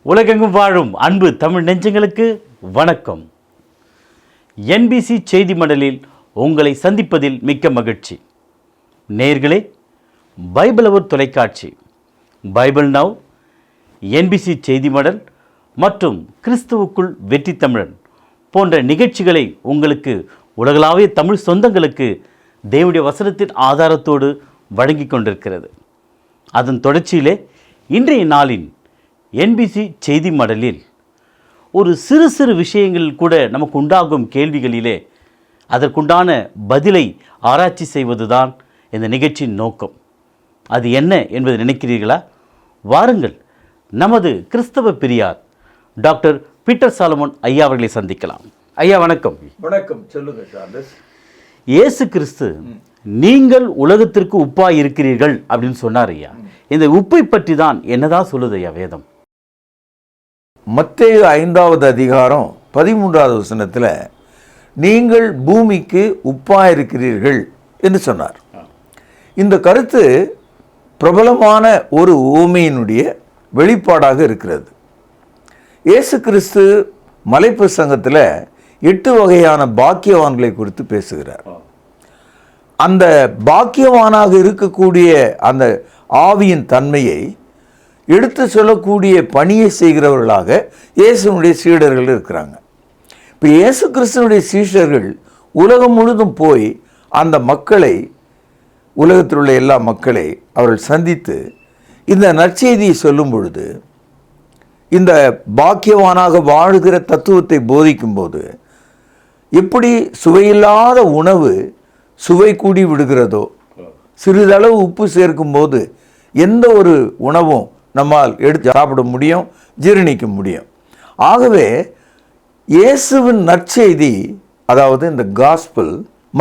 உலகெங்கும் வாழும் அன்பு தமிழ் நெஞ்சங்களுக்கு வணக்கம். என்பிசி செய்தி மடலில் உங்களை சந்திப்பதில் மிக்க மகிழ்ச்சி. நேயர்களே, பைபிள் அவர் தொலைக்காட்சி, பைபிள் நவ், என்பிசி செய்தி மடல் மற்றும் கிறிஸ்துவுக்குள் வெற்றி தமிழன் போன்ற நிகழ்ச்சிகளை உங்களுக்கு உலகளாவிய தமிழ் சொந்தங்களுக்கு தேவனுடைய வசனத்தின் ஆதாரத்தோடு வழங்கி கொண்டிருக்கிறது. அதன் தொடர்ச்சியிலே இன்றைய நாளின் என்பிசி செய்தி மடலில் ஒரு சிறு சிறு விஷயங்களில் கூட நமக்கு உண்டாகும் கேள்விகளிலே அதற்குண்டான பதிலை ஆராய்ச்சி செய்வதுதான் இந்த நிகழ்ச்சியின் நோக்கம். அது என்ன என்பதை நினைக்கிறீர்களா? வாருங்கள், நமது கிறிஸ்தவ பெரியார் டாக்டர் பீட்டர் சாலமோன் ஐயா அவர்களை சந்திக்கலாம். ஐயா வணக்கம். வணக்கம். சொல்லுங்க சார்லஸ். இயேசு கிறிஸ்து நீங்கள் உலகத்திற்கு உப்பாய் இருக்கிறீர்கள் அப்படின்னு சொன்னார் ஐயா. இந்த உப்பை பற்றி தான் என்னதான் சொல்லுது ஐயா வேதம்? மத்தேயு 5வது அதிகாரம் 13வது வசனத்தில் நீங்கள் பூமிக்கு உப்பாய் இருக்கிறீர்கள் என்று சொன்னார். இந்த கருத்து பிரபலமான ஒரு உவமையினுடைய வெளிப்பாடாக இருக்கிறது. இயேசு கிறிஸ்து மலைப்பிரசங்கத்தில் 8 வகையான பாக்கியவான்களை குறித்து பேசுகிறார். அந்த பாக்கியவானாக இருக்கக்கூடிய அந்த ஆவியின் தன்மையை எடுத்து சொல்லக்கூடிய பணியை செய்கிறவர்களாக இயேசுனுடைய சீடர்கள் இருக்கிறாங்க. இப்போ இயேசு கிறிஸ்துனுடைய சீஷர்கள் உலகம் முழுதும் போய் அந்த மக்களை, உலகத்தில் உள்ள எல்லா மக்களை அவர்கள் சந்தித்து இந்த நற்செய்தியை சொல்லும் பொழுது, இந்த பாக்கியவானாக வாழ்கிற தத்துவத்தை போதிக்கும்போது, எப்படி சுவையில்லாத உணவு சுவை கூடி விடுகிறதோ, சிறிதளவு உப்பு சேர்க்கும்போது எந்த ஒரு உணவும் நம்மால் எடுத்து சாப்பிட முடியும், ஜீரணிக்க முடியும். ஆகவே இயேசுவின் நற்செய்தி, அதாவது இந்த காஸ்பல்,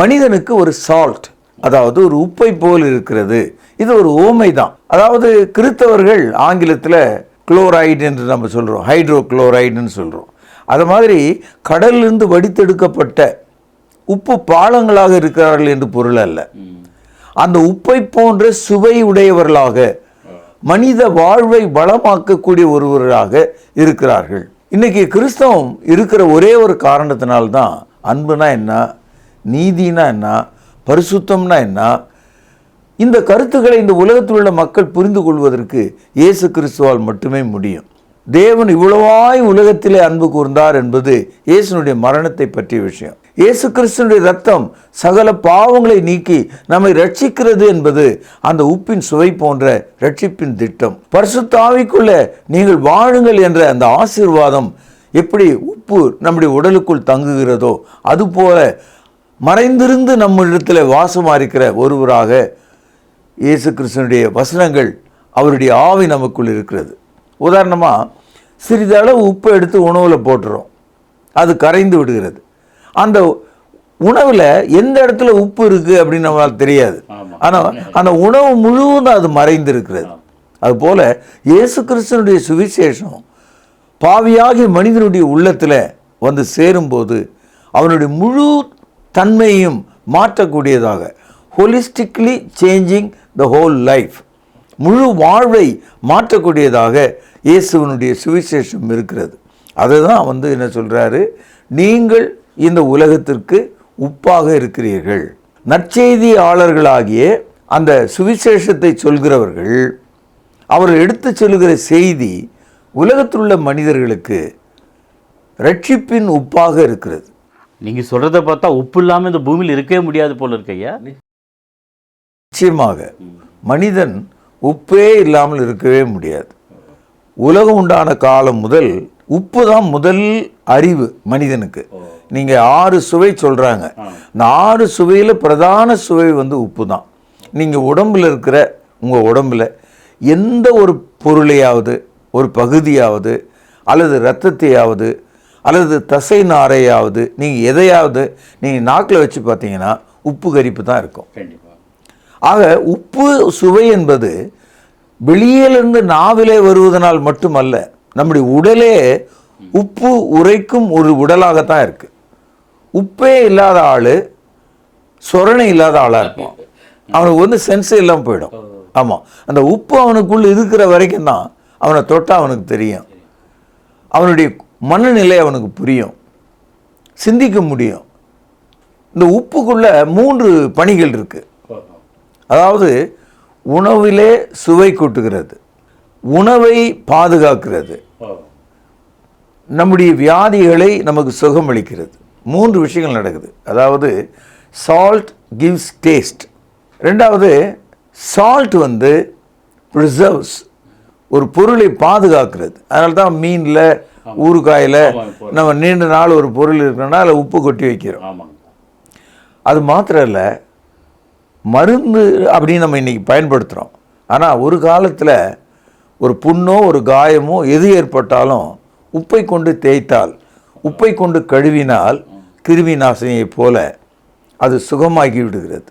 மனிதனுக்கு ஒரு சால்ட், அதாவது ஒரு உப்பை போல் இருக்கிறது. இது ஒரு ஓமை தான். அதாவது கிறிஸ்தவர்கள் ஆங்கிலத்தில் குளோரைடு என்று நம்ம சொல்கிறோம், ஹைட்ரோ குளோரைடுன்னு சொல்கிறோம். அது மாதிரி கடலிலிருந்து வடித்தெடுக்கப்பட்ட உப்பு பாலங்களாக இருக்கிறார்கள் என்று பொருள் அல்ல. அந்த உப்பை போன்ற சுவை உடையவர்களாக, மனித வாழ்வை வளமாக்கக்கூடிய ஒருவராக இருக்கிறார்கள். இன்னைக்கு கிறிஸ்தவம் இருக்கிற ஒரே ஒரு காரணத்தினால்தான் அன்புனா என்ன, நீதினா என்ன, பரிசுத்தம்னா என்ன, இந்த கருத்துக்களை இந்த உலகத்தில் உள்ள மக்கள் புரிந்து கொள்வதற்கு இயேசு கிறிஸ்துவால் மட்டுமே முடியும். தேவன் இவ்வளவாய் உலகத்திலே அன்பு கூர்ந்தார் என்பது இயேசுனுடைய மரணத்தை பற்றிய விஷயம். இயேசு கிறிஸ்துனுடைய ரத்தம் சகல பாவங்களை நீக்கி நம்மை ரட்சிக்கிறது என்பது அந்த உப்பின் சுவை போன்ற ரட்சிப்பின் திட்டம். பரிசுத்த ஆவிக்குள்ள நீங்கள் வாழுங்கள் என்ற அந்த ஆசீர்வாதம் எப்படி உப்பு நம்முடைய உடலுக்குள் தங்குகிறதோ, அதுபோல மறைந்திருந்து நம்மிடத்தில் வாசமாயிருக்கிற ஒருவராக இயேசு கிறிஸ்துனுடைய வசனங்கள், அவருடைய ஆவி நமக்குள் இருக்கிறது. உதாரணமாக, சிறிதளவு உப்பை எடுத்து உணவில் போட்டுறோம், அது கரைந்து விடுகிறது. அந்த உணவில் எந்த இடத்துல உப்பு இருக்குது அப்படின்னு நம்மளால் தெரியாது. ஆனால் அந்த உணவு முழுவதும் அது மறைந்து இருக்கிறது. அதுபோல் இயேசு கிறிஸ்துனுடைய சுவிசேஷம் பாவியாகிய மனிதனுடைய உள்ளத்தில் வந்து சேரும்போது அவனுடைய முழு தன்மையும் மாற்றக்கூடியதாக, ஹோலிஸ்டிக்லி சேஞ்சிங் த ஹோல் லைஃப், முழு வாழ்வை மாற்றக்கூடியதாக இயேசுவனுடைய சுவிசேஷம் இருக்கிறது. அதை தான் வந்து என்ன சொல்கிறாரு, நீங்கள் இந்த உலகத்திற்கு உப்பாக இருக்கிறீர்கள். நற்செய்தியாளர்களாகிய அந்த சுவிசேஷத்தை சொல்கிறவர்கள், அவர்கள் எடுத்து சொல்லுகிற செய்தி உலகத்தில் உள்ள மனிதர்களுக்கு ரட்சிப்பின் உப்பாக இருக்கிறது. நீங்கள் சொல்கிறத பார்த்தா உப்பு இல்லாமல் இந்த பூமியில் இருக்கவே முடியாது போல இருக்கையா? நிச்சயமாக மனிதன் உப்பே இல்லாமல் இருக்கவே முடியாது. உலகம் உண்டான காலம் முதல் உப்பு தான் முதல் அறிவு மனிதனுக்கு. நீங்கள் 6 சுவை சொல்கிறாங்க. இந்த 6 சுவையில் பிரதான சுவை வந்து உப்பு தான். நீங்கள் உடம்பில் இருக்கிற உங்கள் உடம்பில் எந்த ஒரு பொருளையாவது, ஒரு பகுதியாவது, அல்லது இரத்தத்தையாவது, அல்லது தசை நாரையாவது, நீங்கள் எதையாவது நீங்கள் நாக்கில் வச்சு பார்த்தீங்கன்னா உப்பு கரிப்பு தான் இருக்கும். ஆக உப்பு சுவை என்பது வெளியிலிருந்து நாவிலே வருவதனால் மட்டுமல்ல, நம்முடைய உடலே உப்பு உரைக்கும் ஒரு உடலாகத்தான் இருக்கு. உப்பே இல்லாத ஆள் சொரணை இல்லாத ஆளாக இருப்பான். அவனுக்கு வந்து சென்ஸே இல்லாமல் போயிடும். ஆமாம், அந்த உப்பு அவனுக்குள்ள இருக்கிற வரைக்கும் தான் அவனை தொட்டால் அவனுக்கு தெரியும். அவனுடைய மனநிலை அவனுக்கு புரியும், சிந்திக்க முடியும். இந்த உப்புக்குள்ள 3 பணிகள் இருக்கு. அதாவது உணவிலே சுவை கூட்டுகிறது, உணவை பாதுகாக்கிறது, நம்முடைய வியாதிகளை நமக்கு சுகமளிக்கிறது. 3 விஷயங்கள் நடக்குது. அதாவது சால்ட் கிவ்ஸ் டேஸ்ட். ரெண்டாவது, சால்ட் வந்து ப்ரிசர்வ்ஸ், ஒரு பொருளை பாதுகாக்கிறது. அதனால தான் மீனில், ஊறுகாயில் நம்ம நீண்ட நாள் ஒரு பொருள் இருக்கணும்னா அதில் உப்பு கொட்டி வைக்கிறோம். அது மாத்திரம் இல்லை, மருந்து அப்படின்னு நம்ம இன்றைக்கி பயன்படுத்துகிறோம். ஆனால் ஒரு காலத்தில் ஒரு புண்ணோ ஒரு காயமோ எது ஏற்பட்டாலும் உப்பை கொண்டு தேய்த்தால், உப்பை கொண்டு கழுவினால் கிருமி நாசினியைப் போல அது சுகமாகி விடுகிறது.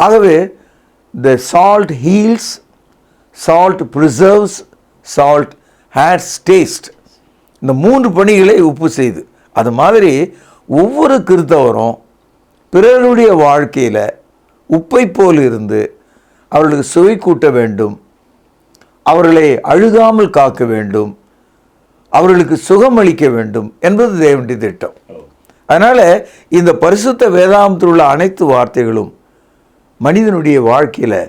ஆகவே the salt heals, salt preserves, salt has taste. இந்த 3 பணிகளை உப்பு செய்து. அது மாதிரி ஒவ்வொரு கிறிஸ்தவரும் பிறருடைய வாழ்க்கையில் உப்பை போல் இருந்து அவர்களுக்கு சுவை கூட்ட வேண்டும், அவர்களை அழுகாமல் காக்க வேண்டும், அவர்களுக்கு சுகமளிக்க வேண்டும் என்பது தேவனுடைய திட்டம். அதனால் இந்த பரிசுத்த வேதாகமத்தில் உள்ள அனைத்து வார்த்தைகளும் மனிதனுடைய வாழ்க்கையில்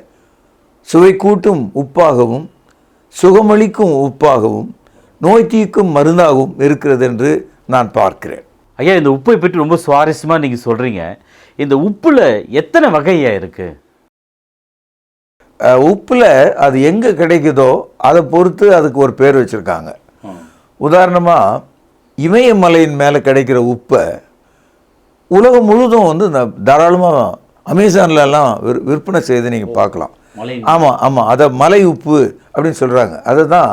சுவை கூட்டும் உப்பாகவும் சுகமளிக்கும் உப்பாகவும் நோய் தீர்க்கும் மருந்தாகவும் இருக்கிறது என்று நான் பார்க்கிறேன். ஐயா, இந்த உப்பை பற்றி ரொம்ப சுவாரஸ்யமாக நீங்கள் சொல்கிறீங்க. இந்த உப்பில் எத்தனை வகையாக இருக்குது? உப்பில் அது எங்கே கிடைக்குதோ அதை பொறுத்து அதுக்கு ஒரு பேர் வச்சுருக்காங்க. உதாரணமாக இமயமலையின் மேலே கிடைக்கிற உப்பை உலகம் முழுதும் வந்து தாராளமாக அமேசான்லலாம் விற்பனை செய்து நீங்கள் பார்க்கலாம். ஆமாம், அதை மலை உப்பு அப்படின்னு சொல்கிறாங்க. அதை தான்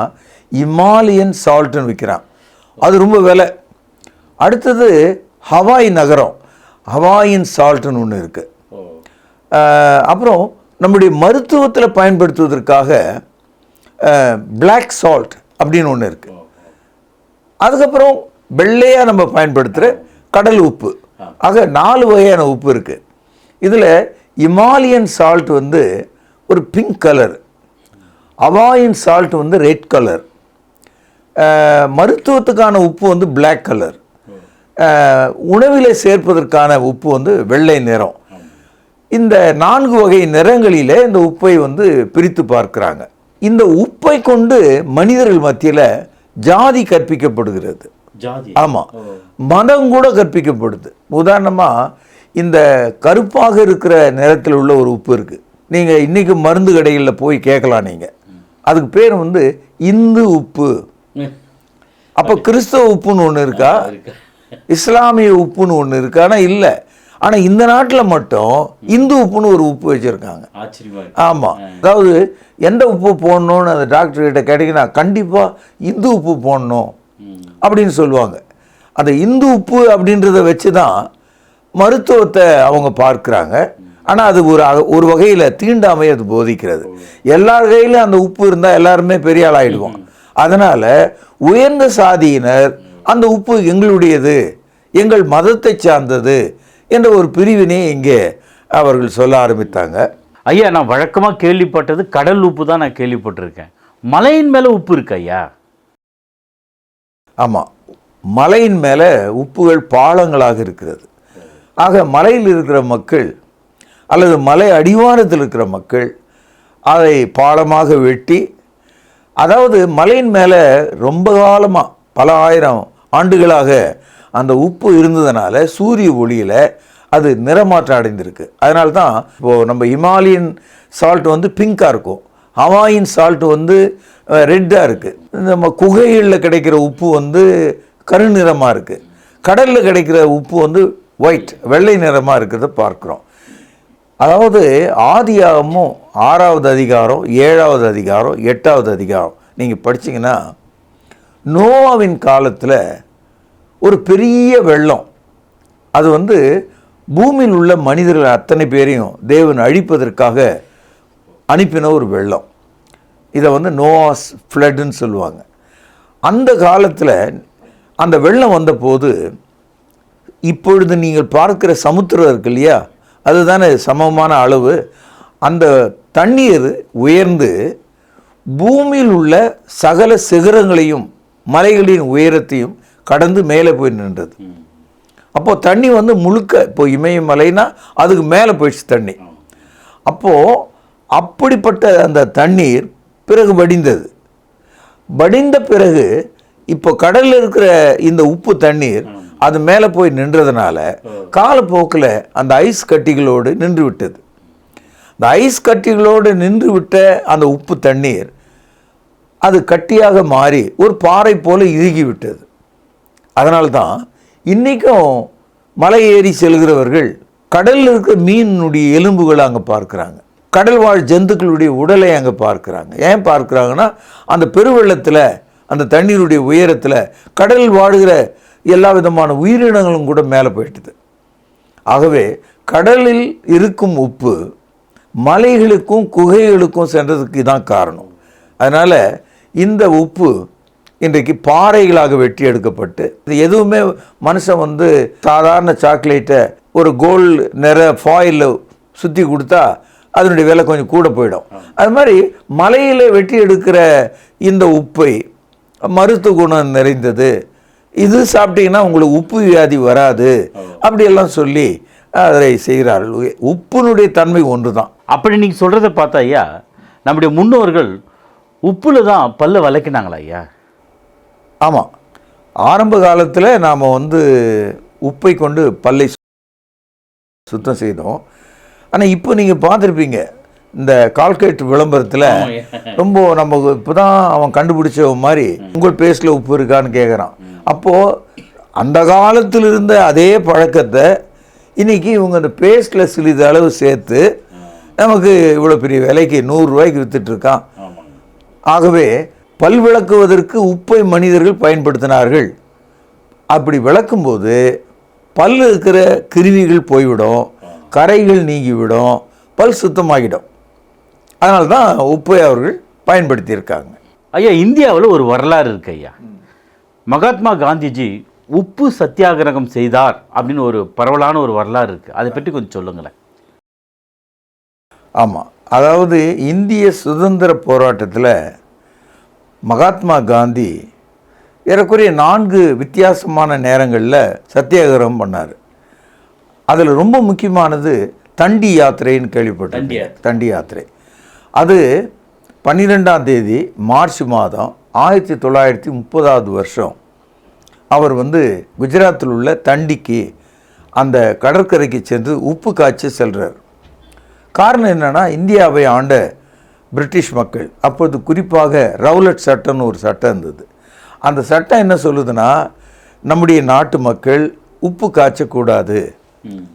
இமாலயன் சால்ட்டுன்னு விற்கிறான். அது ரொம்ப விலை. அடுத்தது ஹவாய் நகரம், ஹவாயின் சால்ட்டுன்னு ஒன்று இருக்குது. அப்புறம் நம்முடைய மருத்துவத்தில் பயன்படுத்துவதற்காக பிளாக் சால்ட் அப்படின்னு ஒன்று இருக்குது. அதுக்கப்புறம் வெள்ளையாக நம்ம பயன்படுத்துகிற கடல் உப்பு. ஆக 4 வகையான உப்பு இருக்குது. இதில் இமாலயன் சால்ட் வந்து ஒரு பிங்க் கலர், ஹவாயின் சால்ட் வந்து ரெட் கலர், மருத்துவத்துக்கான உப்பு வந்து பிளாக் கலர், உணவிலே சேர்ப்பதற்கான உப்பு வந்து வெள்ளை நிறம். இந்த 4 வகை நிறங்களிலே இந்த உப்பை வந்து பிரித்து பார்க்குறாங்க. இந்த உப்பை கொண்டு மனிதர்கள் மத்தியில் ஜாதி கற்பிக்கப்படுகிறது. ஆமாம், மதம் கூட கற்பிக்கப்படுது. உதாரணமாக இந்த கருப்பாக இருக்கிற நிறத்தில் உள்ள ஒரு உப்பு இருக்குது. நீங்கள் இன்றைக்கி மருந்து கடைகளில் போய் கேட்கலாம். நீங்கள் அதுக்கு பேர் வந்து இந்து உப்பு. அப்போ கிறிஸ்தவ உப்புன்னு ஒன்று இருக்கா, இஸ்லாமிய உப்புன்னு ஒன்று இருக்கா? ஆனால் இல்லை. ஆனால் இந்த நாட்டில் மட்டும் இந்து உப்புன்னு ஒரு உப்பு வச்சுருக்காங்க. ஆமாம், அதாவது எந்த உப்பு போடணும்னு அந்த டாக்டர்கிட்ட கேட்டிங்கன்னா கண்டிப்பாக இந்து உப்பு போடணும் அப்படின்னு சொல்லுவாங்க. அந்த இந்து உப்பு அப்படின்றத வச்சு தான் மருத்துவத்தை அவங்க பார்க்குறாங்க. ஆனால் அது ஒரு வகையில் தீண்டாமை அது போதிக்கிறது. எல்லார் கையிலும் அந்த உப்பு இருந்தால் எல்லாருமே பெரிய ஆள் ஆகிடுவோம். அதனால் உயர்ந்த சாதியினர் அந்த உப்பு எங்களுடையது, எங்கள் மதத்தை சார்ந்தது என்ற ஒரு பிரிவினை இங்கே அவர்கள் சொல்ல ஆரம்பித்தாங்க. ஐயா, நான் வழக்கமாக கேள்விப்பட்டது கடல் உப்பு தான் நான் கேள்விப்பட்டிருக்கேன். மலையின் மேலே உப்பு இருக்கு ஐயா? ஆமாம், மலையின் மேலே உப்புகள் பாலங்களாக இருக்கிறது. ஆக மலையில் இருக்கிற மக்கள் அல்லது மலை அடிவாரத்தில் இருக்கிற மக்கள் அதை பாலமாக வெட்டி, அதாவது மலையின் மேலே ரொம்ப காலமாக பல ஆயிரம் ஆண்டுகளாக அந்த உப்பு இருந்ததுனால சூரிய ஒளியில் அது நிறமாற்றம் அடைந்திருக்கு. அதனால தான் இப்போது நம்ம இமாலயன் சால்ட் வந்து பிங்காக இருக்கும், ஹவாயின் சால்ட் வந்து ரெட்டாக இருக்குது, நம்ம குகைகளில் கிடைக்கிற உப்பு வந்து கருநிறமாக இருக்குது, கடலில் கிடைக்கிற உப்பு வந்து ஒயிட் வெள்ளை நிறமாக இருக்கிறத பார்க்குறோம். அதாவது ஆதியாகமும் 6வது அதிகாரம் 7வது அதிகாரம் 8வது அதிகாரம் நீங்கள் படிச்சிங்கன்னா நோவாவின் காலத்தில் ஒரு பெரிய வெள்ளம், அது வந்து பூமியில் உள்ள மனிதர்கள் அத்தனை பேரையும் தேவன் அழிப்பதற்காக அனுப்பின ஒரு வெள்ளம். இதை வந்து நோவாஸ் ஃப்ளட்டுன்னு சொல்லுவாங்க. அந்த காலத்தில் அந்த வெள்ளம் வந்தபோது இப்பொழுது நீங்கள் பார்க்குற சமுத்திரம் இருக்கு இல்லையா, அதுதானே சமமான அளவு. அந்த தண்ணீர் உயர்ந்து பூமியில் உள்ள சகல சிகரங்களையும் மலைகளின் உயரத்தையும் கடந்து மேலே போய் நின்றது. அப்போது தண்ணி வந்து முழுக்க, இப்போ இமயமலைனா அதுக்கு மேலே போயிடுச்சு தண்ணி. அப்போது அப்படிப்பட்ட அந்த தண்ணீர் பிறகு வடிந்தது. வடிந்த பிறகு இப்போ கடலில் இருக்கிற இந்த உப்பு தண்ணீர் அது மேலே போய் நின்றதுனால காலப்போக்கில் அந்த ஐஸ் கட்டிகளோடு நின்று விட்டது. இந்த ஐஸ் கட்டிகளோடு நின்று விட்ட அந்த உப்பு தண்ணீர் அது கட்டியாக மாறி ஒரு பாறை போல இறுகி விட்டது. அதனால்தான் இன்றைக்கும் மலை ஏறி செல்கிறவர்கள் கடலில் இருக்கிற மீனுடைய எலும்புகளை அங்கே பார்க்குறாங்க, கடல் வாழ் ஜந்துக்களுடைய உடலை அங்கே பார்க்குறாங்க. ஏன் பார்க்குறாங்கன்னா அந்த பெருவெள்ளத்தில் அந்த தண்ணீருடைய உயரத்தில் கடலில் வாழுகிற எல்லா விதமான உயிரினங்களும் கூட மேலே போயிட்டுது. ஆகவே கடலில் இருக்கும் உப்பு மலைகளுக்கும் குகைகளுக்கும் சென்றதுக்கு தான் காரணம். அதனால் இந்த உப்பு இன்றைக்கு பாறைகளாக வெட்டி எடுக்கப்பட்டு, இது எதுவுமே மனுஷன் வந்து சாதாரண சாக்லேட்டை ஒரு கோல்டு நிற ஃபாயிலில் சுற்றி கொடுத்தா அதனுடைய விலை கொஞ்சம் கூட போயிடும். அது மாதிரி மலையில் வெட்டி எடுக்கிற இந்த உப்பை மருத்துவ குணம் நிறைந்தது, இது சாப்பிட்டீங்கன்னா உங்களுக்கு உப்பு வியாதி வராது அப்படியெல்லாம் சொல்லி அதை செய்கிறார்கள். உப்பினுடைய தன்மை ஒன்று தான். அப்படி நீங்கள் சொல்கிறத பார்த்தா ஐயா, நம்முடைய முன்னோர்கள் உப்புல தான் பல்ல விளக்கினாங்களா ஐயா? ஆமாம், ஆரம்ப காலத்தில் நாம் வந்து உப்பை கொண்டு பல்லை சுத்தம் செய்தோம். ஆனால் இப்போ நீங்கள் பார்த்துருப்பீங்க இந்த கால்கேட் விளம்பரத்தில் ரொம்ப நம்ம இப்போ தான் அவன் கண்டுபிடிச்ச மாதிரி உங்கள் பேஸ்ட்டில் உப்பு இருக்கான்னு கேட்குறான். அப்போது அந்த காலத்தில் இருந்த அதே பழக்கத்தை இன்றைக்கி இவங்க அந்த பேஸ்ட்டில் சிறிது அளவு சேர்த்து நமக்கு இவ்வளோ பெரிய விலைக்கு 100 ரூபாய்க்கு விற்றுட்ருக்கான். ஆகவே பல் விளக்குவதற்கு உப்பை மனிதர்கள் பயன்படுத்தினார்கள். அப்படி விளக்கும்போது பல் இருக்கிற கிருமிகள் போய்விடும், கரைகள் நீங்கிவிடும், பல் சுத்தமாகிடும். அதனால தான் உப்பை அவர்கள் பயன்படுத்தியிருக்காங்க. ஐயா, இந்தியாவில் ஒரு வரலாறு இருக்கு ஐயா. மகாத்மா காந்திஜி உப்பு சத்தியாகிரகம் செய்தார் அப்படின்னு ஒரு பரவலான ஒரு வரலாறு இருக்குது. அதை பற்றி கொஞ்சம் சொல்லுங்களேன். ஆமாம், அதாவது இந்திய சுதந்திர போராட்டத்தில் மகாத்மா காந்தி ஏறக்குறைய 4 வித்தியாசமான நேரங்களில் சத்தியாகிரகம் பண்ணார். அதில் ரொம்ப முக்கியமானது தண்டி யாத்திரைன்னு கேள்விப்பட்டேன். தண்டி யாத்திரை அது 12ஆம் தேதி மார்ச் மாதம் 1930 வருஷம் அவர் வந்து குஜராத்தில் உள்ள தண்டிக்கு அந்த கடற்கரைக்கு சென்று உப்பு காய்ச்சி செல்கிறார். காரணம் என்னென்னா, இந்தியாவை ஆண்ட பிரிட்டிஷ் மக்கள் அப்பொழுது குறிப்பாக ரவுலட் சட்டம்னு ஒரு சட்டம் இருந்தது. அந்த சட்டம் என்ன சொல்லுதுன்னா, நம்முடைய நாட்டு மக்கள் உப்பு காய்ச்சக்கூடாது,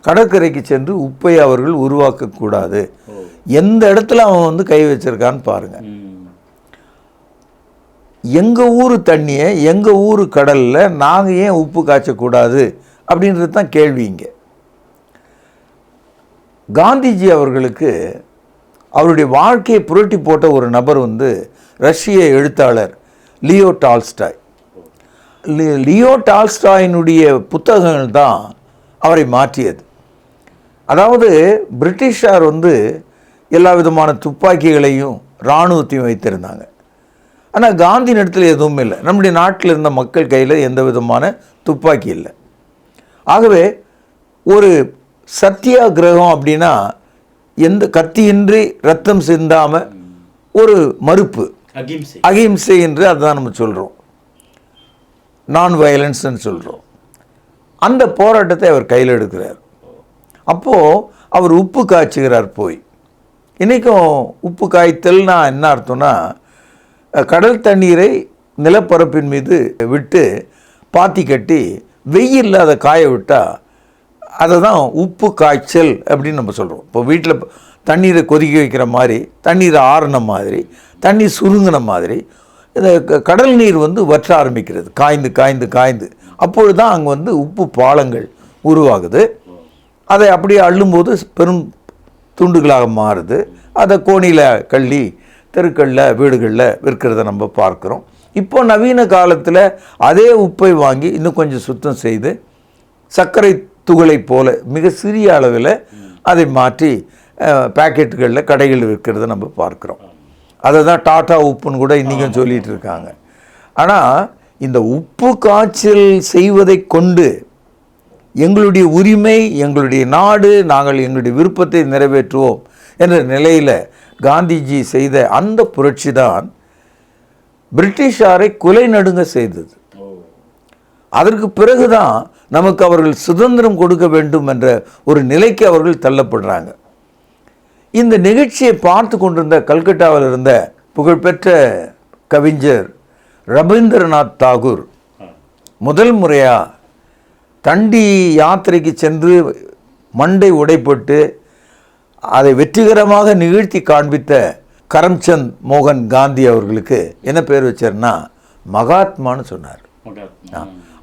கடற்கரைக்கு சென்று உப்பை அவர்கள் உருவாக்கக்கூடாது. எந்த இடத்துல அவன் வந்து கை வச்சிருக்கான்னு பாருங்க. எங்கள் ஊர் தண்ணியை எங்கள் ஊர் கடலில் நாங்கள் ஏன் உப்பு காய்ச்சக்கூடாது அப்படின்றது தான் கேள்விங்க. காந்திஜி அவர்களுக்கு அவருடைய வாழ்க்கையை புரட்டி போட்ட ஒரு நபர் வந்து ரஷ்ய எழுத்தாளர் லியோ டால்ஸ்டாய். லியோ டால்ஸ்டாயினுடைய புத்தகங்கள் தான் அவரை மாற்றியது. அதாவது பிரிட்டிஷார் வந்து எல்லா விதமான துப்பாக்கிகளையும் இராணுவத்தையும் வைத்திருந்தாங்க. ஆனால் காந்தி இடத்துல எதுவும் இல்லை. நம்முடைய நாட்டில் இருந்த மக்கள் கையில் எந்த விதமான துப்பாக்கி இல்லை. ஆகவே ஒரு சத்தியாகிரகம் அப்படின்னா எந்த கத்தியின்றி ரத்தம் சிந்தாமல் ஒரு மறுப்பு, அகிம்சை என்று அதுதான் நம்ம சொல்கிறோம், நான் வயலன்ஸ்ன்னு சொல்கிறோம். அந்த போராட்டத்தை அவர் கையில் எடுக்கிறார். அப்போது அவர் உப்பு காய்ச்சுகிறார் போய். இன்றைக்கும் உப்பு காய்த்தல்னா என்ன அர்த்தம்னா, கடல் தண்ணீரை நிலப்பரப்பின் மீது விட்டு பாத்தி கட்டி வெயிலில் அதை காய விட்டால் அதை தான் உப்பு காய்ச்சல் அப்படின்னு நம்ம சொல்கிறோம். இப்போ வீட்டில் தண்ணீரை கொதிக்க வைக்கிற மாதிரி, தண்ணீரை ஆறின மாதிரி, தண்ணீர் சுருங்கின மாதிரி இந்த கடல் நீர் வந்து வற்ற ஆரம்பிக்கிறது, காய்ந்து காய்ந்து காய்ந்து. அப்பொழுது தான் அங்கே வந்து உப்பு பாலங்கள் உருவாகுது. அதை அப்படியே அள்ளும்போது பெரும் துண்டுகளாக மாறுது. அதை கோணியில் கள்ளி தெருக்களில் வீடுகளில் விற்கிறத நம்ம பார்க்குறோம். இப்போ நவீன காலத்தில் அதே உப்பை வாங்கி இன்னும் கொஞ்சம் சுத்தம் செய்து சர்க்கரை துகளை போல மிக சிறிய அளவில் அதை மாற்றி பேக்கெட்டுகளில் கடைகளில் விற்கிறத நம்ம பார்க்குறோம். அதை தான் டாட்டா உப்புன்னு கூட இன்றைக்கும் சொல்லிகிட்டு இருக்காங்க. ஆனால் இந்த உப்பு காய்ச்சல் செய்வதை கொண்டு எங்களுடைய உரிமை, எங்களுடைய நாடு, நாங்கள் எங்களுடைய விருப்பத்தை நிறைவேற்றுவோம் என்ற நிலையில் காந்திஜி செய்த அந்த புரட்சி தான் பிரிட்டிஷாரை குலை நடுங்க செய்தது. அதற்கு பிறகுதான் நமக்கு அவர்கள் சுதந்திரம் கொடுக்க வேண்டும் என்ற ஒரு நிலைக்கு அவர்கள் தள்ளப்படுறாங்க. இந்த நிகழ்ச்சியை பார்த்து கொண்டிருந்த கல்கட்டாவில் இருந்த புகழ்பெற்ற கவிஞர் ரவீந்திரநாத் தாகூர் முதல் முறையாக தண்டி யாத்திரைக்கு சென்று மண்டை உடைப்பட்டு அதை வெற்றிகரமாக நிகழ்த்தி காண்பித்த கரம்சந்த் மோகன் காந்தி அவர்களுக்கு என்ன பேர் வச்சார்னா மகாத்மான்னு சொன்னார்.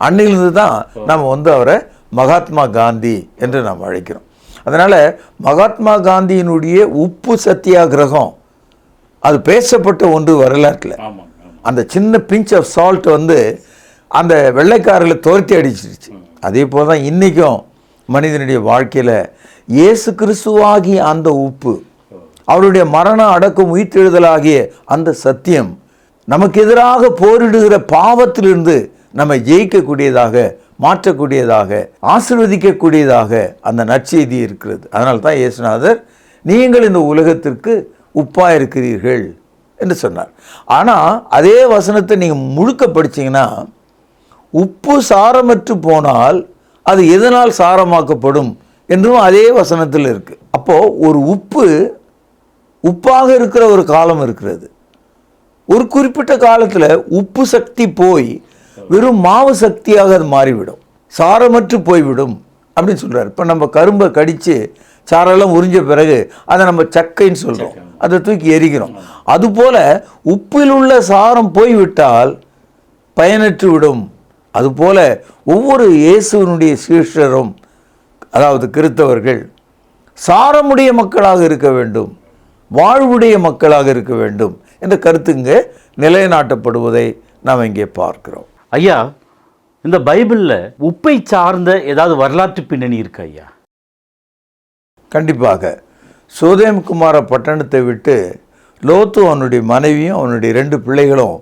அன்னையிலிருந்து தான் நம்ம அவரை மகாத்மா காந்தி என்று நாம் அழைக்கிறோம். அதனால் மகாத்மா காந்தியினுடைய உப்பு சத்தியாகிரகம் அது பேசப்பட்ட ஒன்று வரலாற்றில். அந்த சின்ன பிஞ்ச் ஆஃப் சால்ட் அந்த வெள்ளைக்காரர்களை துரத்தி அடிச்சிருச்சு. அதே போல் தான் இன்றைக்கும் மனிதனுடைய வாழ்க்கையில் இயேசு கிறிஸ்துவாகிய அந்த உப்பு, அவருடைய மரணம் அடக்கம் உயிர்த்தெழுதலாகிய அந்த சத்தியம் நமக்கு எதிராக போரிடுகிற பாவத்திலிருந்து நம்மை ஜெயிக்கக்கூடியதாக, மாற்றக்கூடியதாக, ஆசீர்வதிக்கக்கூடியதாக அந்த நற்செய்தி இருக்கிறது. அதனால தான் இயேசுநாதர் நீங்கள் இந்த உலகத்திற்கு உப்பாக இருக்கிறீர்கள் என்று சொன்னார். ஆனால் அதே வசனத்தை நீங்கள் முழுக்க படித்தீங்கன்னா உப்பு சாரமற்று போனால் அது எதனால் சாரமாக்கப்படும் என்றும் அதே வசனத்தில் இருக்கு. அப்போது ஒரு உப்பாக இருக்கிற ஒரு காலம் இருக்கிறது. ஒரு குறிப்பிட்ட காலத்தில் உப்பு சக்தி போய் வெறும் மாவு சக்தியாக அது மாறிவிடும், சாரமற்று போய்விடும் அப்படின்னு சொல்கிறார். இப்போ நம்ம கரும்பை கடித்து சாரெல்லாம் உறிஞ்ச பிறகு அதை நம்ம சக்கைன்னு சொல்கிறோம், அதை தூக்கி எரிக்கிறோம். அதுபோல் உப்பில் உள்ள சாரம் போய்விட்டால் பயனற்று விடும். அதுபோல் ஒவ்வொரு இயேசுவினுடைய சீஷரும், அதாவது கிறிஸ்தவர்கள், சாரமுடைய மக்களாக இருக்க வேண்டும், வாழ்வுடைய மக்களாக இருக்க வேண்டும் என்ற கருத்துங்க நிலைநாட்டப்படுவதை நாம் இங்கே பார்க்கிறோம். ஐயா, இந்த பைபிளில் உப்பை சார்ந்த ஏதாவது வரலாற்று பின்னணி இருக்கு ஐயா? கண்டிப்பாக. சோதேம் குமார பட்டணத்தை விட்டு லோத்து அவனுடைய மனைவியும் அவனுடைய 2 பிள்ளைகளும்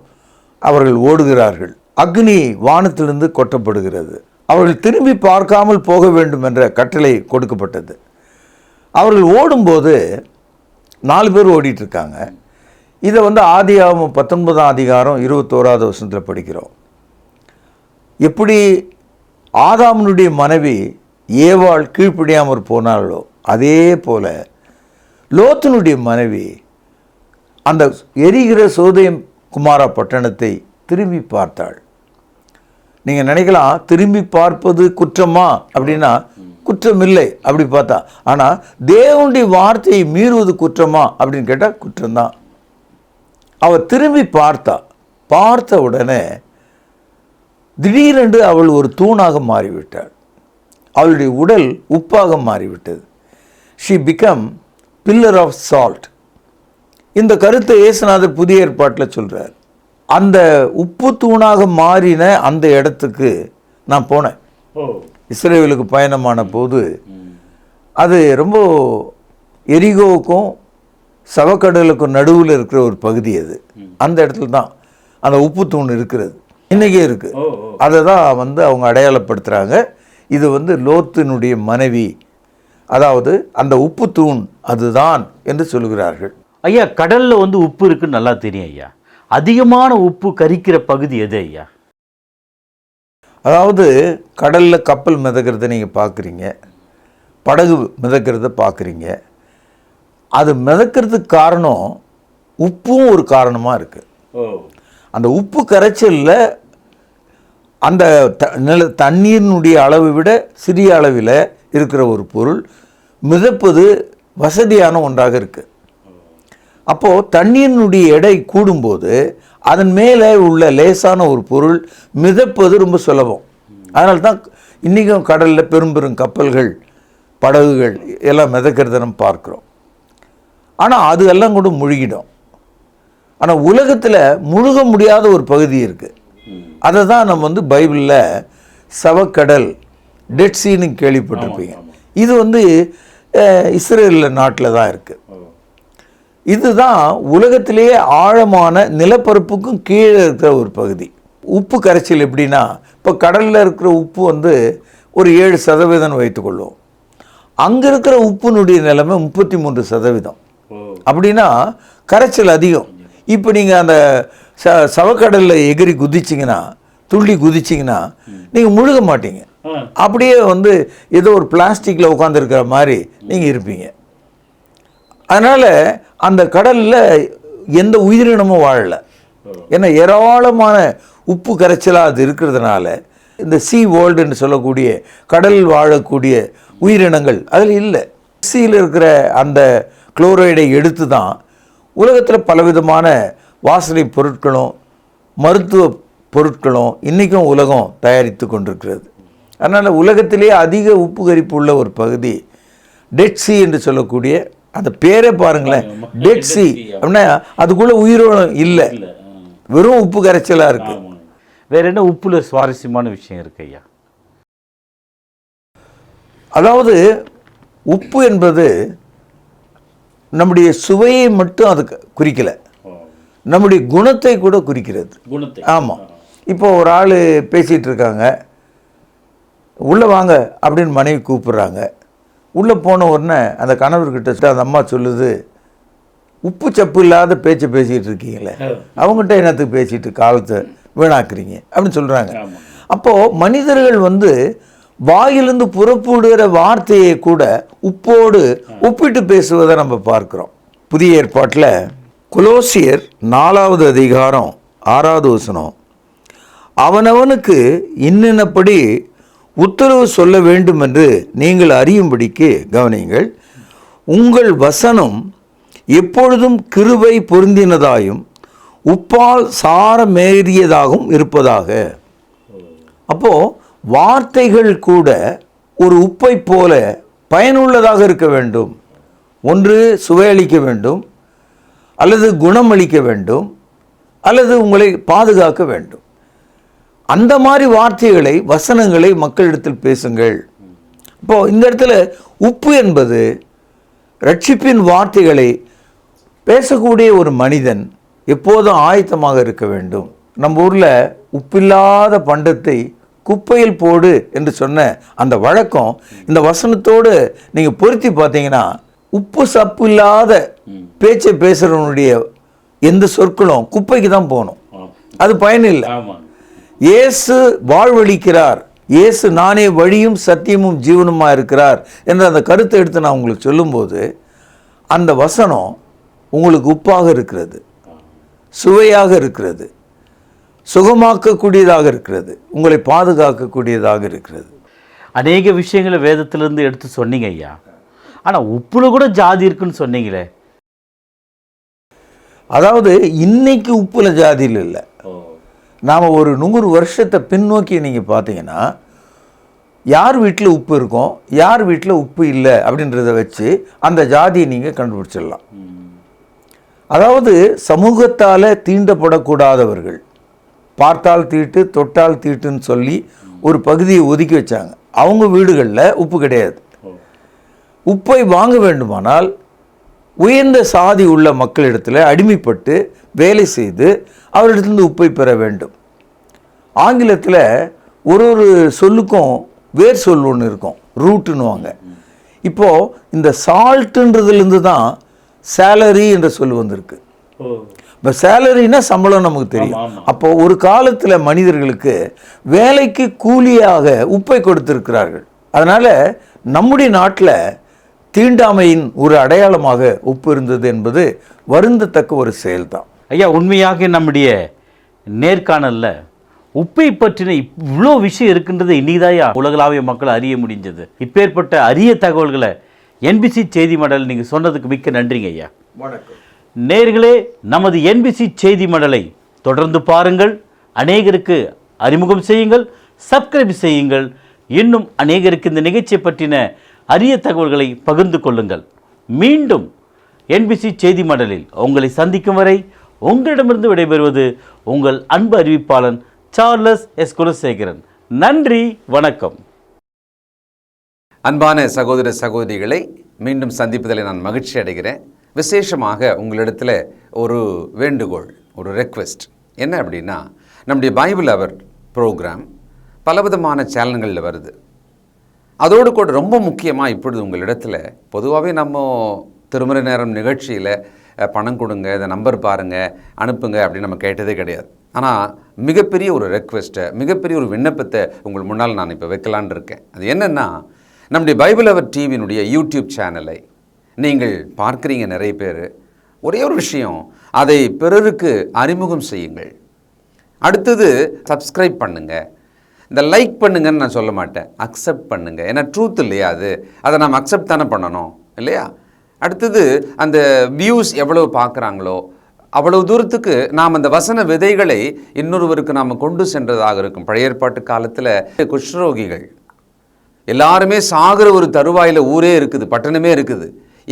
அவர்கள் ஓடுகிறார்கள். அக்னி வானத்திலிருந்து கொட்டப்படுகிறது. அவர்கள் திரும்பி பார்க்காமல் போக வேண்டும் என்ற கட்டளை கொடுக்கப்பட்டது. அவர்கள் ஓடும்போது 4 பேர் ஓடிட்டுருக்காங்க. இதை ஆதியாகமம் 19ஆம் அதிகாரம் 21வது வசனத்தில் படிக்கிறோம். எப்படி ஆதாமனுடைய மனைவி ஏவாள் கீழ்ப்படியாமற் போனாலோ அதே போல லோத்தினுடைய மனைவி அந்த எரிகிற சோதேம் குமாரா பட்டணத்தை திரும்பி பார்த்தாள். நீங்கள் நினைக்கலாம் திரும்பி பார்ப்பது குற்றமா அப்படின்னா, குற்றம் இல்லை அப்படி பார்த்தா. ஆனால் தேவனுடைய வார்த்தையை மீறுவது குற்றமா அப்படின்னு கேட்டால் குற்றம்தான். அவள் திரும்பி பார்த்த உடனே திடீரென்று அவள் ஒரு தூணாக மாறிவிட்டாள். அவளுடைய உடல் உப்பாக மாறிவிட்டது. She become pillar of salt. இந்த கருத்தை இயேசுநாதர் புதிய ஏற்பாட்டில் சொல்கிறார். அந்த உப்பு தூணாக மாறின அந்த இடத்துக்கு நான் போனேன். இஸ்ரேலுக்கு பயணமான போது அது ரொம்ப எரிகோவுக்கும் சவக்கடலுக்கும் நடுவில் இருக்கிற ஒரு பகுதி. அது அந்த இடத்துல தான் அந்த உப்பு தூண் இருக்கிறது, இன்றைக்கே இருக்குது. அதை தான் அவங்க அடையாளப்படுத்துகிறாங்க. இது லோத்தினுடைய மனைவி, அதாவது அந்த உப்பு தூண் அதுதான் என்று சொல்கிறார்கள். ஐயா, கடலில் உப்பு இருக்குன்னு நல்லா தெரியும் ஐயா. அதிகமான உப்பு கரிக்கிற பகுதி எது ஐயா? அதாவது கடலில் கப்பல் மிதக்கிறத நீங்கள் பார்க்குறீங்க, படகு மிதக்கிறத பார்க்குறீங்க. அது மிதக்கிறதுக்கு காரணம் உப்பும் ஒரு காரணமாக இருக்குது. அந்த உப்பு கரைச்சலில் அந்த தண்ணீரினுடைய அளவை விட சிறிய அளவில் இருக்கிற ஒரு பொருள் மிதப்பது வசதியான ஒன்றாக இருக்குது. அப்போது தண்ணீரினுடைய எடை கூடும்போது அதன் மேலே உள்ள லேசான ஒரு பொருள் மிதப்பது ரொம்ப சுலபம். அதனால தான் இன்றைக்கும் கடலில் பெரும் கப்பல்கள், படகுகள் எல்லாம் மிதக்கிறத நம்ம பார்க்குறோம். ஆனால் அது எல்லாம் கூட முழுகிடும். ஆனால் உலகத்தில் முழுக முடியாத ஒரு பகுதி இருக்குது. அதை தான் நம்ம பைபிளில் சவக்கடல், டெட் சீன்னு கேள்விப்பட்டிருப்பீங்க. இது இஸ்ரேல் நாட்டில் தான் இருக்குது. இதுதான் உலகத்திலேயே ஆழமான நிலப்பரப்புக்கும் கீழே இருக்கிற ஒரு பகுதி. உப்பு கரைச்சல் எப்படின்னா, இப்போ கடலில் இருக்கிற உப்பு வந்து ஒரு 7% வைத்துக்கொள்வோம். அங்கே இருக்கிற உப்புனுடைய நிலைமை 33%. அப்படின்னா கரைச்சல் அதிகம். இப்போ நீங்கள் அந்த சவக்கடலில் எகிரி குதிச்சிங்கன்னா, துள்ளி குதிச்சிங்கன்னா நீங்கள் முழுக மாட்டீங்க. அப்படியே வந்து ஏதோ ஒரு பிளாஸ்டிக்கில் உட்காந்துருக்கிற மாதிரி நீங்கள் இருப்பீங்க. அதனால் அந்த கடலில் எந்த உயிரினமும் வாழலை. ஏன்னா ஏராளமான உப்பு கரைச்சலாக அது இருக்கிறதுனால இந்த சீ வேர்ல்டுன்னு சொல்லக்கூடிய கடலில் வாழக்கூடிய உயிரினங்கள் அதில் இல்லை. சீயில் இருக்கிற அந்த குளோரைடை எடுத்து தான் உலகத்தில் பலவிதமான வாசனை பொருட்களும் மருத்துவ பொருட்களும் இன்றைக்கும் உலகம் தயாரித்து கொண்டிருக்கிறது. அதனால் உலகத்திலே அதிக உப்பு கரிப்பு உள்ள ஒரு பகுதி டெட் சி என்று சொல்லக்கூடிய அந்த பேரே பாருங்களேன், டெட் சி அப்படின்னா அதுக்குள்ளே உயிரோணம் இல்லை, வெறும் உப்பு கரைச்சலாக இருக்கு. வேற என்ன உப்புல சுவாரஸ்யமான விஷயம் இருக்கு ஐயா? அதாவது உப்பு என்பது நம்முடைய சுவையை மட்டும் அது குறிக்கல, நம்முடைய குணத்தை கூட குறிக்கிறது. ஆமாம். இப்போ ஒரு ஆள் பேசிகிட்டு இருக்காங்க, உள்ளே வாங்க அப்படின்னு மனைவி கூப்பிட்றாங்க. உள்ளே போன உடனே அந்த கணவர்கிட்ட அந்த அம்மா சொல்லுது, உப்பு சப்பு இல்லாத பேச்சை பேசிகிட்டு இருக்கீங்களே, அவங்ககிட்ட என்னத்துக்கு பேசிட்டு காலத்தை வீணாக்குறீங்க அப்படின்னு சொல்கிறாங்க. அப்போது மனிதர்கள் வந்து வாயிலிருந்து புறப்படுகிற வார்த்தையை கூட உப்போடு ஒப்பிட்டு பேசுவதை நம்ம பார்க்குறோம். புதிய ஏற்பாட்டில் கொலோசியர் 4வது அதிகாரம் 6வது வசனம், அவனவனுக்கு இன்னினப்படி உத்தரவு சொல்ல வேண்டும் என்று நீங்கள் அறியும்படிக்கு கவனியுங்கள். உங்கள் வசனம் எப்பொழுதும் கிருபை பொருந்தினதாயும் உப்பால் சாரமேறியதாகவும் இருப்பதாக. அப்போது வார்த்தைகள் கூட ஒரு உப்பை போல பயனுள்ளதாக இருக்க வேண்டும். ஒன்று சுவையளிக்க வேண்டும், அல்லது குணமளிக்க வேண்டும், அல்லது உங்களை பாதுகாக்க வேண்டும். அந்த மாதிரி வார்த்தைகளை, வசனங்களை மக்களிடத்தில் பேசுங்கள். இப்போது இந்த இடத்துல உப்பு என்பது ரட்சிப்பின் வார்த்தைகளை பேசக்கூடிய ஒரு மனிதன் எப்போதும் ஆயத்தமாக இருக்க வேண்டும். நம்ம ஊரில் உப்பில்லாத பண்டத்தை குப்பையில் போடு என்று சொன்ன அந்த வழக்கம் இந்த வசனத்தோடு நீங்கள் பொருத்தி பார்த்தீங்கன்னா, உப்பு சப்பு இல்லாத பேச்சை பேசுகிறவனுடைய எந்த சொற்களும் குப்பைக்கு தான் போகணும், அது பயனில்லை. இயேசு வாழ்வளிக்கிறார், இயேசு நானே வழியும் சத்தியமும் ஜீவனுமாக இருக்கிறார் என்ற அந்த கருத்தை எடுத்து நான் உங்களுக்கு சொல்லும்போது அந்த வசனம் உங்களுக்கு உப்பாக இருக்கிறது, சுவையாக இருக்கிறது, சுகமாக்கக்கூடியதாக இருக்கிறது, உங்களை பாதுகாக்கக்கூடியதாக இருக்கிறது. அநேக விஷயங்களை வேதத்திலிருந்து எடுத்து சொன்னீங்க ஐயா. ஆனால் உப்புல கூட ஜாதி இருக்குன்னு சொன்னீங்களே. அதாவது இன்னைக்கு உப்புல ஜாதியில் இல்லை. நாம் ஒரு 100 வருஷத்தை பின்னோக்கி நீங்கள் பார்த்தீங்கன்னா யார் வீட்டில் உப்பு இருக்கும், யார் வீட்டில் உப்பு இல்லை அப்படின்றத வச்சு அந்த ஜாதியை நீங்கள் கண்டுபிடிச்சிடலாம். அதாவது சமூகத்தால் தீண்டப்படக்கூடாதவர்கள், பார்த்தால் தீட்டு தொட்டால் தீட்டுன்னு சொல்லி ஒரு பகுதியை ஒதுக்கி வச்சாங்க. அவங்க வீடுகளில் உப்பு கிடையாது. உப்பை வாங்க வேண்டுமானால் உயர்ந்த சாதி உள்ள மக்களிடத்தில் அடிமைப்பட்டு வேலை செய்து அவரிடத்துலேருந்து உப்பை பெற வேண்டும். ஆங்கிலத்தில் ஒரு சொல்லுக்கும் வேர் சொல் ஒன்று இருக்கும், ரூட்டுன்னுவாங்க. இப்போது இந்த சால்ட்டுன்றதுலேருந்து தான் சேலரி என்ற சொல் வந்திருக்கு. இப்போ சேலரினா சம்பளம் நமக்கு தெரியும். அப்போது ஒரு காலத்தில் மனிதர்களுக்கு வேலைக்கு கூலியாக உப்பை கொடுத்திருக்கிறார்கள். அதனால் நம்முடைய நாட்டில் தீண்டாமையின் ஒரு அடையாளமாக உப்பு இருந்தது என்பது வருந்தத்தக்க ஒரு செயல்தான். ஐயா, உண்மையாக நம்முடைய நேர்காணலில் உப்பை பற்றின இவ்வளோ விஷயம் இருக்கின்றது இன்னைக்குதான் உலகளாவிய மக்கள் அறிய முடிஞ்சது. இப்பேற்பட்ட அரிய தகவல்களை என்பிசி செய்தி மடல் நீங்கள் சொன்னதுக்கு மிக்க நன்றிங்க ஐயா. வணக்கம் நேயர்களே, நமது என்பிசி செய்தி மடலை தொடர்ந்து பாருங்கள், அநேகருக்கு அறிமுகம் செய்யுங்கள், சப்ஸ்கிரைப் செய்யுங்கள். இன்னும் அநேகருக்கு இந்த நிகழ்ச்சியை பற்றின அரிய தகவல்களை பகிர்ந்து கொள்ளுங்கள். மீண்டும் என்பிசி செய்தி மடலில் உங்களை சந்திக்கும் வரை உங்களிடமிருந்து விடைபெறுவது உங்கள் அன்பு அறிவிப்பாளன் சார்லஸ் எஸ் குலசேகரன். நன்றி, வணக்கம். அன்பான சகோதர சகோதரிகளை மீண்டும் சந்திப்பதில் நான் மகிழ்ச்சி அடைகிறேன். விசேஷமாக உங்களிடத்தில் ஒரு வேண்டுகோள், ஒரு ரெக்வெஸ்ட். என்ன அப்படின்னா, நம்முடைய பைபிள் அவர் ப்ரோக்ராம் பலவிதமான சேனல்களில் வருது. அதோடு கூட ரொம்ப முக்கியமாக இப்பொழுது உங்களிடத்தில் பொதுவாகவே நம்ம திருமறை நேரம் நிகழ்ச்சியில் பணம் கொடுங்க, இதை நம்பர் பாருங்கள், அனுப்புங்க அப்படின்னு நம்ம கேட்டதே கிடையாது. ஆனால் மிகப்பெரிய ஒரு ரெக்வெஸ்ட்டை, மிகப்பெரிய ஒரு விண்ணப்பத்தை உங்கள் முன்னால் நான் இப்போ வைக்கலான் இருக்கேன். அது என்னென்னா, நம்முடைய பைபிள் அவர் டிவியினுடைய யூடியூப் சேனலை நீங்கள் பார்க்குறீங்க நிறைய பேர். ஒரே ஒரு விஷயம், அதை பிறருக்கு அறிமுகம் செய்யுங்கள். அடுத்தது சப்ஸ்கிரைப் பண்ணுங்கள். இந்த லைக் பண்ணுங்கன்னு நான் சொல்ல மாட்டேன், அக்செப்ட் பண்ணுங்கள். ஏன்னா ட்ரூத் இல்லையா அது, அதை நம்ம அக்செப்ட் தானே பண்ணணும் இல்லையா? அடுத்தது அந்த வியூஸ் எவ்வளவு பார்க்குறாங்களோ அவ்வளவு தூரத்துக்கு நாம் அந்த வசன விதைகளை இன்னொருவருக்கு நாம் கொண்டு சென்றதாக இருக்கும். பழைய ஏற்பாட்டு காலத்தில் குஷ்ரோகிகள் எல்லாருமே சாகிற ஒரு தருவாயில் ஊரே இருக்குது, பட்டணமே இருக்குது.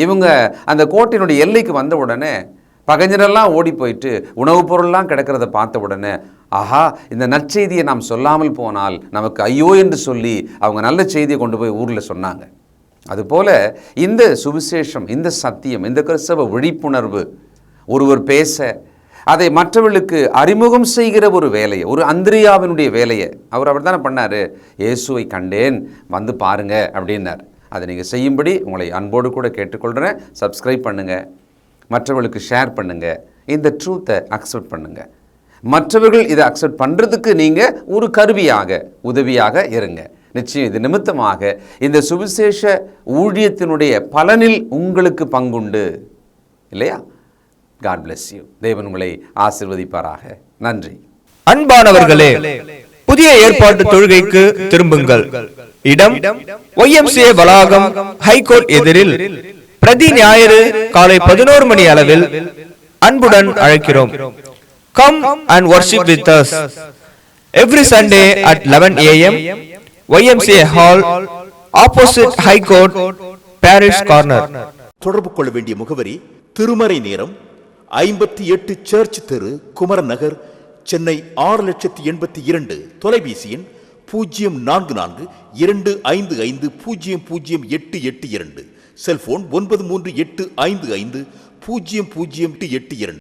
இவங்க அந்த கோட்டையினுடைய எல்லைக்கு வந்த உடனே பகைஞரெல்லாம் ஓடி போயிட்டு உணவுப் பொருள்லாம் கிடக்கிறத பார்த்த உடனே, ஆஹா, இந்த நற்செய்தியை நாம் சொல்லாமல் போனால் நமக்கு ஐயோ என்று சொல்லி அவங்க நல்ல செய்தியை கொண்டு போய் ஊரில் சொன்னாங்க. அதுபோல இந்த சுவிசேஷம், இந்த சத்தியம், இந்த கிறிஸ்தவ விழிப்புணர்வு ஒருவர் பேச அதை மற்றவர்களுக்கு அறிமுகம் செய்கிற ஒரு வேலையை, ஒரு அந்திரியாவினுடைய வேலையை அவர் தானே பண்ணார். இயேசுவை கண்டேன், வந்து பாருங்க அப்படின்னார். அதை நீங்கள் செய்யும்படி உங்களை அன்போடு கூட கேட்டுக்கொள்கிறேன். சப்ஸ்கிரைப் பண்ணுங்கள், மற்றவர்களுக்கு ஷேர் பண்ணுங்கள், இந்த ட்ரூத்தை அக்செப்ட் பண்ணுங்கள். மற்றவர்கள் இதை அக்செப்ட் பண்ணுறதுக்கு நீங்கள் ஒரு கருவியாக, உதவியாக இருங்க. நிச்சயம் இது நிமித்தமாக இந்த சுவிசேஷ ஊழியத்தினுடைய பலனில் உங்களுக்கு பங்குண்டு இல்லையா? God bless you. தேவன் உங்களை ஆசீர்வதிப்பாராக. நன்றி. அன்பானவர்களே, புதிய ஏற்பாட்டு தொழுகைக்கு திரும்புங்கள். இடம் YMCA வளாகம், ஹைகோர்ட் எதிரில், பிரதி ஞாயிறு காலை 11 மணி அளவில் அன்புடன் அழைக்கிறோம். Come and worship with us every Sunday at 11 a.m. YMCA Hall, opposite High Court, Parish Corner. தொடர்பு கொள்ள வேண்டிய முகவரி: திருமறை நேரம், 58 சர்ச் தெரு, குமரன் நகர், சென்னை 6,82,000. தொலைபேசி எண் 044255008882. செல்போன் 9385500882.